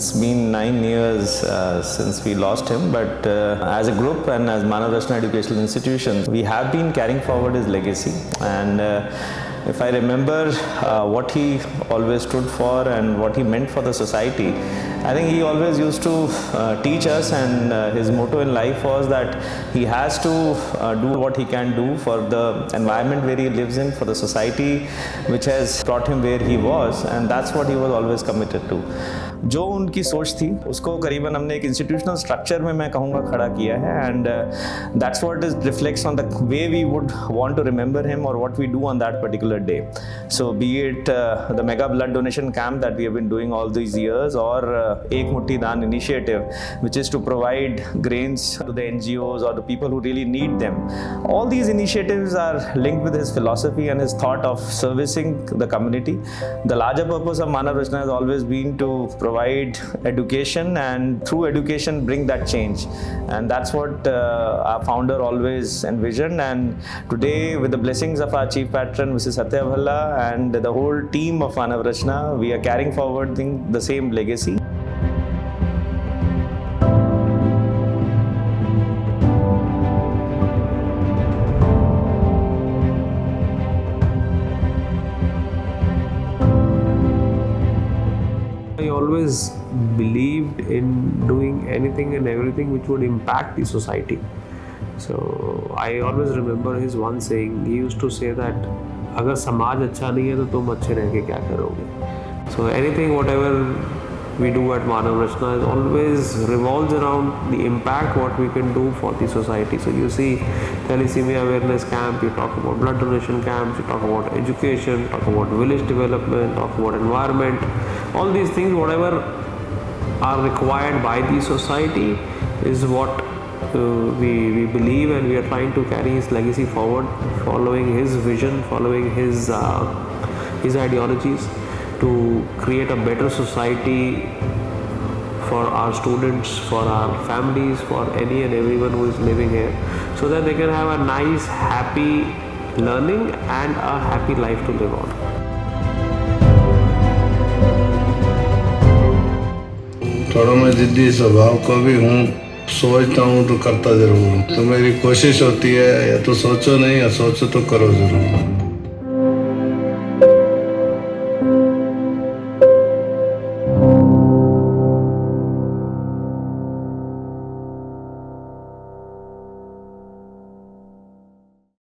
It's been 9 years since we lost him, but as a group and as Manav Rachna Educational Institution, we have been carrying forward his legacy. And if I remember what he always stood for and what he meant for the society, I think he always used to teach us, and his motto in life was that he has to do what he can do for the environment where he lives in, for the society which has brought him where he was, and that's what he was always committed to. जो उनकी सोच थी उसको करीबन हमने एक institutional structure में मैं कहूँगा खड़ा किया है, and that's what is reflects on the way we would want to remember him और what we do on that particular day. So be it the mega blood donation camp that we have been doing all these years, और एक मुट्ठी दान initiative which is to provide grains to the NGOs or the people who really need them. All these initiatives are linked with his philosophy and his thought of servicing the community. The larger purpose of Manav Rachna has always been to provide education, and through education bring that change, and that's what our founder always envisioned. And today, with the blessings of our chief patron Mrs. Bhalla and the whole team of Manav Rachna, we are carrying forward the same legacy. I always believed in doing anything and everything which would impact the society. So I always remember his one saying. He used to say that अगर समाज अच्छा नहीं है तो तुम अच्छे रह के क्या करोगे. So anything whatever we do at Manav Rachna is always revolves around the impact what we can do for the society. So you see thalassemia awareness camp, you talk about blood donation camps, you talk about education, talk about village development, talk about environment. All these things whatever are required by the society is what we believe, and we are trying to carry his legacy forward, following his vision, following his ideologies, to create a better society for our students, for our families, for any and everyone who is living here, so that they can have a nice, happy learning and a happy life to live on. थोड़ा मैं जिद्दी स्वभाव का भी हूँ, सोचता हूँ तो करता जरूर हूँ. तो मेरी कोशिश होती है या तो सोचो नहीं या सोचो तो करो जरूर.